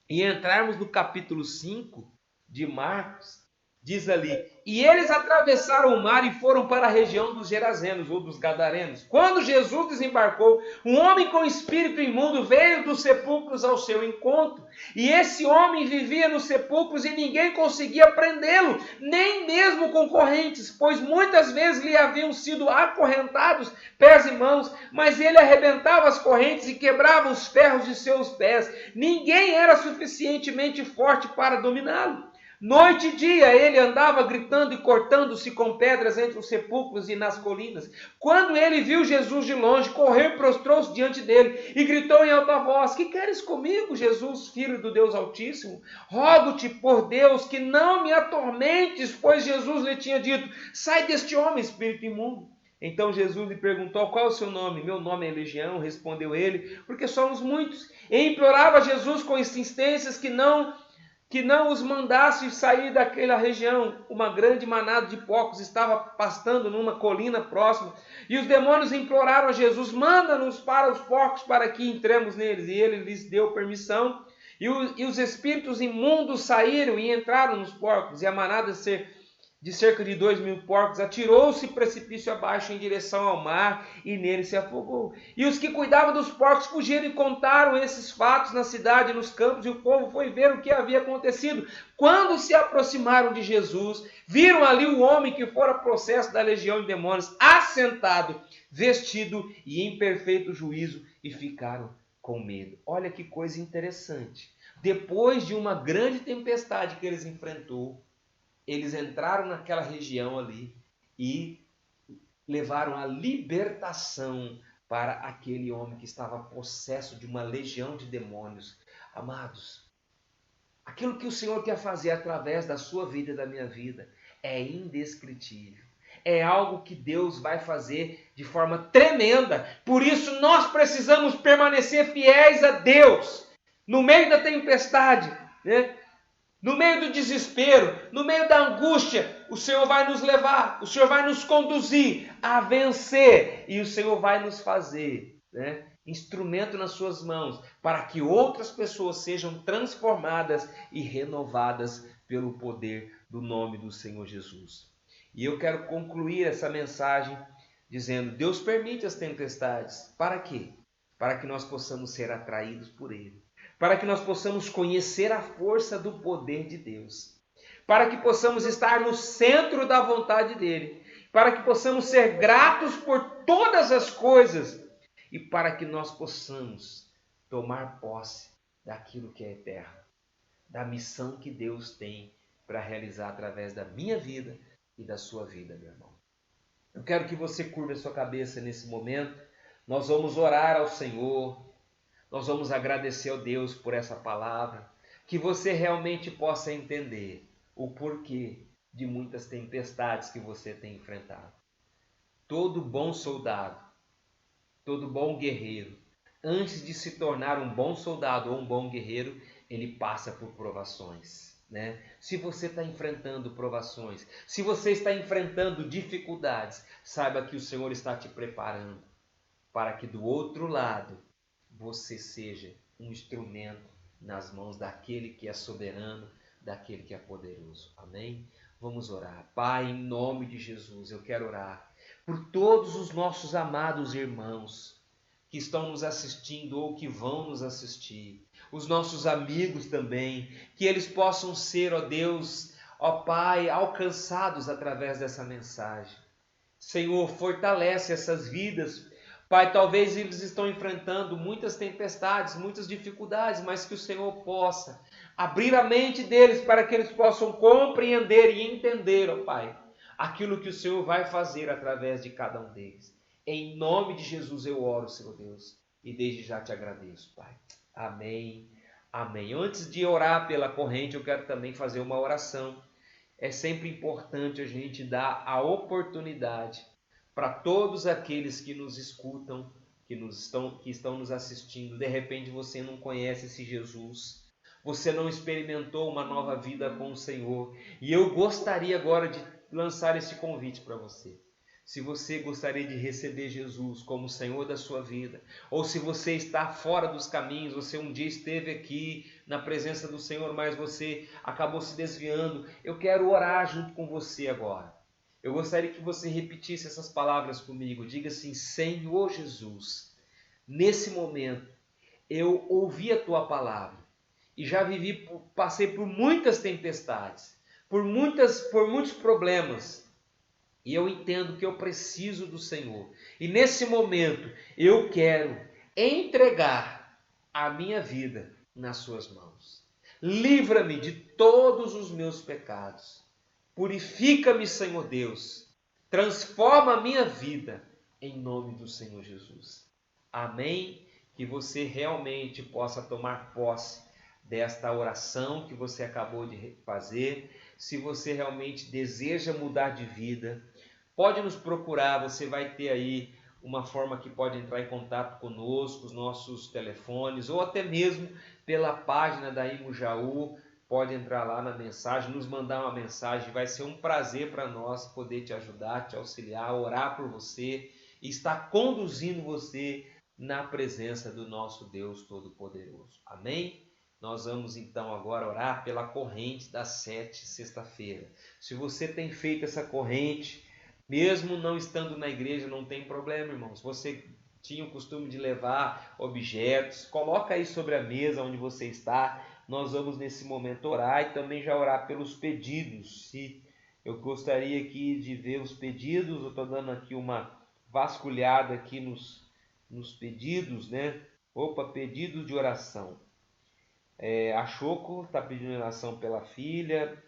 e entrarmos no capítulo 5 de Marcos, diz ali: e eles atravessaram o mar e foram para a região dos Gerazenos ou dos Gadarenos. Quando Jesus desembarcou, um homem com espírito imundo veio dos sepulcros ao seu encontro. E esse homem vivia nos sepulcros e ninguém conseguia prendê-lo, nem mesmo com correntes, pois muitas vezes lhe haviam sido acorrentados pés e mãos, mas ele arrebentava as correntes e quebrava os ferros de seus pés. Ninguém era suficientemente forte para dominá-lo. Noite e dia ele andava gritando e cortando-se com pedras entre os sepulcros e nas colinas. Quando ele viu Jesus de longe, correu e prostrou-se diante dele e gritou em alta voz: que queres comigo, Jesus, filho do Deus Altíssimo? Rogo-te por Deus que não me atormentes, pois Jesus lhe tinha dito: sai deste homem, espírito imundo. Então Jesus lhe perguntou: qual é o seu nome? Meu nome é Legião, respondeu ele, porque somos muitos. E implorava a Jesus com insistências que não os mandasse sair daquela região. Uma grande manada de porcos estava pastando numa colina próxima. E os demônios imploraram a Jesus: manda-nos para os porcos para que entremos neles. E ele lhes deu permissão. E os espíritos imundos saíram e entraram nos porcos. E a manada de cerca de 2.000 porcos atirou-se precipício abaixo em direção ao mar e nele se afogou. E os que cuidavam dos porcos fugiram e contaram esses fatos na cidade e nos campos, e o povo foi ver o que havia acontecido. Quando se aproximaram de Jesus, viram ali o homem que fora possesso da legião de demônios, assentado, vestido e em perfeito juízo, e ficaram com medo. Olha que coisa interessante. Depois de uma grande tempestade que eles enfrentou, eles entraram naquela região ali e levaram a libertação para aquele homem que estava possesso de uma legião de demônios. Amados, aquilo que o Senhor quer fazer através da sua vida e da minha vida é indescritível. É algo que Deus vai fazer de forma tremenda. Por isso nós precisamos permanecer fiéis a Deus. No meio da tempestade, né? No meio do desespero, no meio da angústia, o Senhor vai nos levar, o Senhor vai nos conduzir a vencer. E o Senhor vai nos fazer, né, instrumento nas suas mãos, para que outras pessoas sejam transformadas e renovadas pelo poder do nome do Senhor Jesus. E eu quero concluir essa mensagem dizendo: Deus permite as tempestades. Para quê? Para que nós possamos ser atraídos por Ele. Para que nós possamos conhecer a força do poder de Deus. Para que possamos estar no centro da vontade dEle. Para que possamos ser gratos por todas as coisas. E para que nós possamos tomar posse daquilo que é eterno. Da missão que Deus tem para realizar através da minha vida e da sua vida, meu irmão. Eu quero que você curva a sua cabeça nesse momento. Nós vamos orar ao Senhor. Nós vamos agradecer ao Deus por essa palavra. Que você realmente possa entender o porquê de muitas tempestades que você tem enfrentado. Todo bom soldado, todo bom guerreiro, antes de se tornar um bom soldado ou um bom guerreiro, ele passa por provações. Né? Se você está enfrentando provações, se você está enfrentando dificuldades, saiba que o Senhor está te preparando para que do outro lado você seja um instrumento nas mãos daquele que é soberano, daquele que é poderoso. Amém? Vamos orar. Pai, em nome de Jesus, eu quero orar por todos os nossos amados irmãos que estão nos assistindo ou que vão nos assistir, os nossos amigos também, que eles possam ser, ó Deus, ó Pai, alcançados através dessa mensagem. Senhor, fortalece essas vidas. Pai, talvez eles estão enfrentando muitas tempestades, muitas dificuldades, mas que o Senhor possa abrir a mente deles para que eles possam compreender e entender, ó Pai, aquilo que o Senhor vai fazer através de cada um deles. Em nome de Jesus eu oro, Senhor Deus, e desde já te agradeço, Pai. Amém, amém. Antes de orar pela corrente, eu quero também fazer uma oração. É sempre importante a gente dar a oportunidade para todos aqueles que nos escutam, que estão nos assistindo. De repente você não conhece esse Jesus, você não experimentou uma nova vida com o Senhor. E eu gostaria agora de lançar esse convite para você. Se você gostaria de receber Jesus como Senhor da sua vida, ou se você está fora dos caminhos, você um dia esteve aqui na presença do Senhor, mas você acabou se desviando, eu quero orar junto com você agora. Eu gostaria que você repetisse essas palavras comigo. Diga assim: Senhor Jesus, nesse momento eu ouvi a tua palavra e já passei por muitas tempestades, por muitos problemas. E eu entendo que eu preciso do Senhor. E nesse momento eu quero entregar a minha vida nas suas mãos. Livra-me de todos os meus pecados. Purifica-me, Senhor Deus. Transforma a minha vida em nome do Senhor Jesus. Amém? Que você realmente possa tomar posse desta oração que você acabou de fazer. Se você realmente deseja mudar de vida, pode nos procurar. Você vai ter aí uma forma que pode entrar em contato conosco, os nossos telefones, ou até mesmo pela página da Imujaú. Pode entrar lá na mensagem, nos mandar uma mensagem. Vai ser um prazer para nós poder te ajudar, te auxiliar, orar por você e estar conduzindo você na presença do nosso Deus Todo-Poderoso. Amém? Nós vamos então agora orar pela corrente das 7, sexta-feira. Se você tem feito essa corrente, mesmo não estando na igreja, não tem problema, irmãos. Você tinha o costume de levar objetos, coloca aí sobre a mesa onde você está. Nós vamos nesse momento orar e também já orar pelos pedidos. Se eu gostaria aqui de ver os pedidos, eu estou dando aqui uma vasculhada aqui nos pedidos, né? Opa, pedidos de oração. A Choco está pedindo oração pela filha.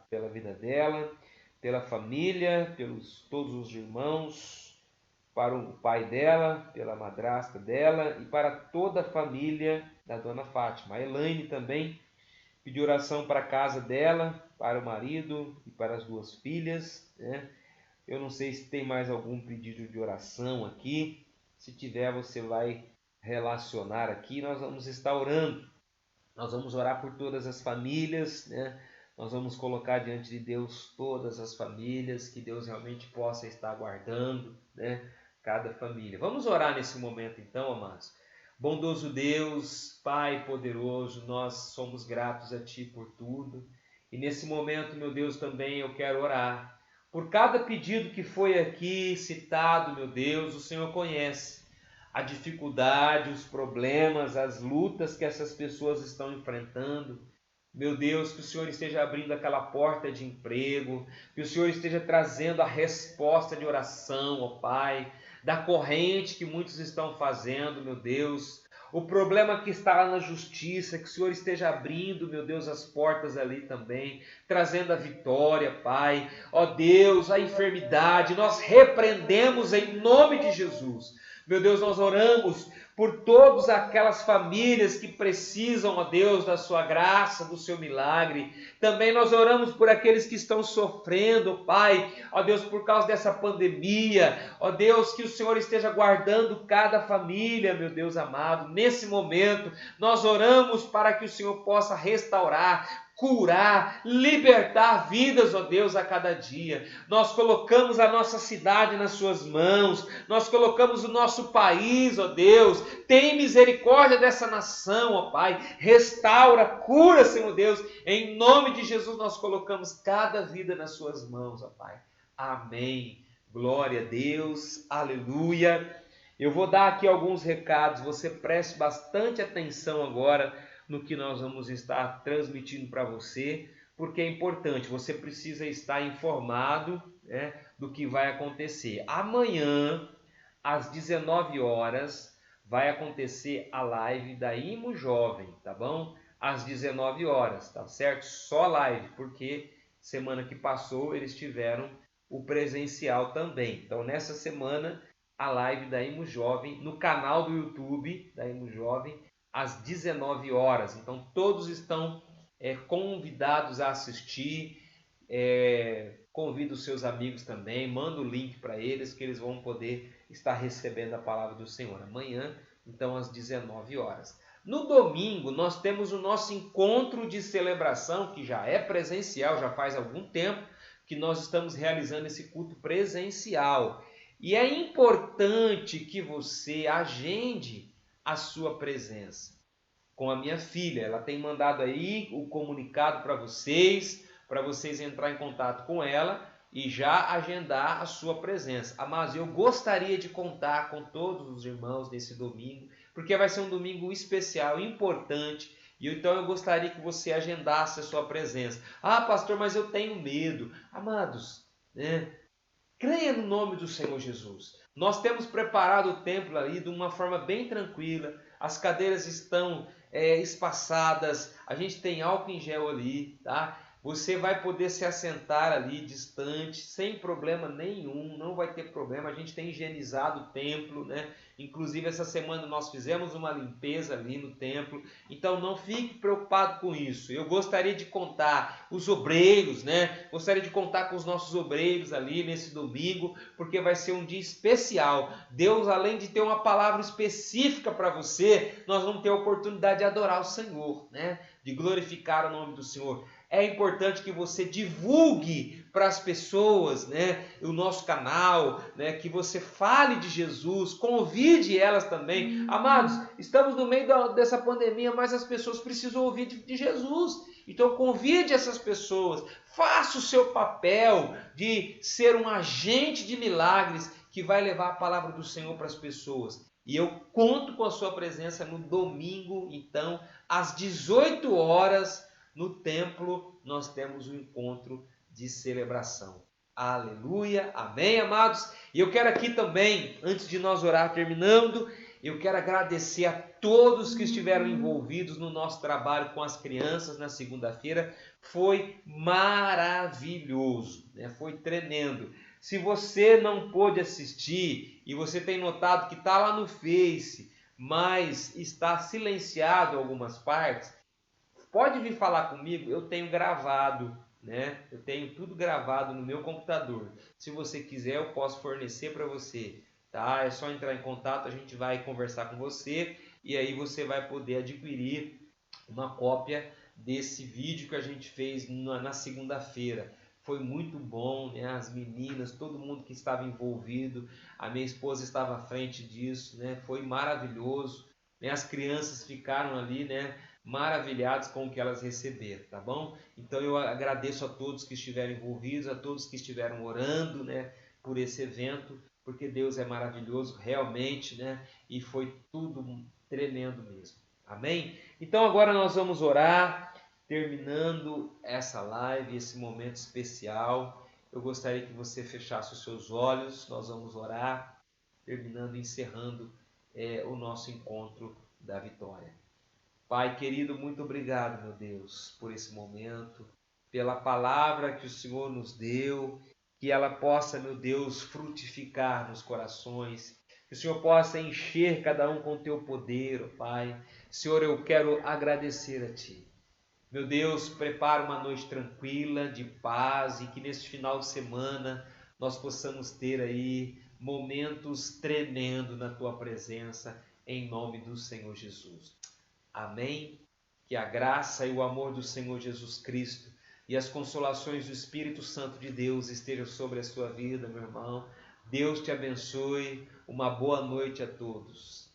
pela vida dela, pela família, pelos todos os irmãos, para o pai dela, pela madrasta dela e para toda a família da dona Fátima. A Elaine também pediu oração para a casa dela, para o marido e para as 2 filhas, né? Eu não sei se tem mais algum pedido de oração aqui. Se tiver, você vai relacionar aqui. Nós vamos estar orando. Nós vamos orar por todas as famílias, né? Nós vamos colocar diante de Deus todas as famílias, que Deus realmente possa estar guardando, né? Cada família. Vamos orar nesse momento então, amados. Bondoso Deus, Pai poderoso, nós somos gratos a Ti por tudo. E nesse momento, meu Deus, também eu quero orar por cada pedido que foi aqui citado, meu Deus. O Senhor conhece a dificuldade, os problemas, as lutas que essas pessoas estão enfrentando. Meu Deus, que o Senhor esteja abrindo aquela porta de emprego, que o Senhor esteja trazendo a resposta de oração, ó Pai, da corrente que muitos estão fazendo, meu Deus. O problema que está lá na justiça, que o Senhor esteja abrindo, meu Deus, as portas ali também, trazendo a vitória, Pai. Ó Deus, a enfermidade, nós repreendemos em nome de Jesus. Meu Deus, nós oramos por todas aquelas famílias que precisam, ó Deus, da sua graça, do seu milagre. Também nós oramos por aqueles que estão sofrendo, Pai, ó Deus, por causa dessa pandemia. Ó Deus, que o Senhor esteja guardando cada família, meu Deus amado. Nesse momento, nós oramos para que o Senhor possa restaurar, curar, libertar vidas, ó Deus, a cada dia. Nós colocamos a nossa cidade nas suas mãos, nós colocamos o nosso país, ó Deus. Tem misericórdia dessa nação, ó Pai. Restaura, cura, Senhor Deus. Em nome de Jesus nós colocamos cada vida nas suas mãos, ó Pai. Amém. Glória a Deus. Aleluia. Eu vou dar aqui alguns recados, você preste bastante atenção agora no que nós vamos estar transmitindo para você, porque é importante, você precisa estar informado, né, do que vai acontecer. Amanhã, às 19 horas, vai acontecer a live da Imo Jovem, tá bom? Às 19 horas, tá certo? Só live, porque semana que passou eles tiveram o presencial também. Então, nessa semana, a live da Imo Jovem, no canal do YouTube da Imo Jovem, às 19 horas. Então, todos estão convidados a assistir. Convida os seus amigos também, manda o link para eles, que eles vão poder estar recebendo a palavra do Senhor. Amanhã, então, às 19 horas. No domingo, nós temos o nosso encontro de celebração, que já é presencial, já faz algum tempo que nós estamos realizando esse culto presencial. E é importante que você agende a sua presença com a minha filha. Ela tem mandado aí o comunicado para vocês entrar em contato com ela e já agendar a sua presença. Mas eu gostaria de contar com todos os irmãos nesse domingo, porque vai ser um domingo especial, importante, e então eu gostaria que você agendasse a sua presença. Ah, pastor, mas eu tenho medo. Amados, né? Creia no nome do Senhor Jesus. Nós temos preparado o templo ali de uma forma bem tranquila. As cadeiras estão espaçadas. A gente tem álcool em gel ali, tá? Você vai poder se assentar ali distante, sem problema nenhum. Não vai ter problema. A gente tem higienizado o templo, né? Inclusive, essa semana nós fizemos uma limpeza ali no templo. Então, não fique preocupado com isso. Eu gostaria de contar os obreiros, né? Gostaria de contar com os nossos obreiros ali nesse domingo, porque vai ser um dia especial. Deus, além de ter uma palavra específica para você, nós vamos ter a oportunidade de adorar o Senhor, né? De glorificar o nome do Senhor. É importante que você divulgue para as pessoas, né, o nosso canal, né, que você fale de Jesus, convide elas também. Amados, estamos no meio dessa pandemia, mas as pessoas precisam ouvir de Jesus. Então convide essas pessoas, faça o seu papel de ser um agente de milagres que vai levar a palavra do Senhor para as pessoas. E eu conto com a sua presença no domingo, então, às 18 horas, no templo, nós temos um encontro de celebração. Aleluia, amém, amados? E eu quero aqui também, antes de nós orar terminando, Eu quero agradecer a todos que estiveram envolvidos no nosso trabalho com as crianças na segunda-feira. Foi maravilhoso, né? Foi tremendo. Se você não pôde assistir e você tem notado que está lá no Face, mas está silenciado algumas partes, pode vir falar comigo, eu tenho gravado, né? Eu tenho tudo gravado no meu computador. Se você quiser, eu posso fornecer para você, tá? É só entrar em contato, a gente vai conversar com você e aí você vai poder adquirir uma cópia desse vídeo que a gente fez na segunda-feira. Foi muito bom, né? As meninas, todo mundo que estava envolvido, a minha esposa estava à frente disso, né? Foi maravilhoso, né? As crianças ficaram ali, né, maravilhados com o que elas receberam, tá bom? Então eu agradeço a todos que estiveram envolvidos, a todos que estiveram orando, né, por esse evento, porque Deus é maravilhoso realmente, né? E foi tudo tremendo mesmo. Amém? Então agora nós vamos orar, terminando essa live, esse momento especial. Eu gostaria que você fechasse os seus olhos, nós vamos orar, terminando, encerrando o nosso encontro da vitória. Pai querido, muito obrigado, meu Deus, por esse momento, pela palavra que o Senhor nos deu, que ela possa, meu Deus, frutificar nos corações, que o Senhor possa encher cada um com o teu poder, ó Pai. Senhor, eu quero agradecer a Ti. Meu Deus, prepara uma noite tranquila, de paz, e que neste final de semana nós possamos ter aí momentos tremendo na Tua presença, em nome do Senhor Jesus. Amém? Que a graça e o amor do Senhor Jesus Cristo e as consolações do Espírito Santo de Deus estejam sobre a sua vida, meu irmão. Deus te abençoe. Uma boa noite a todos.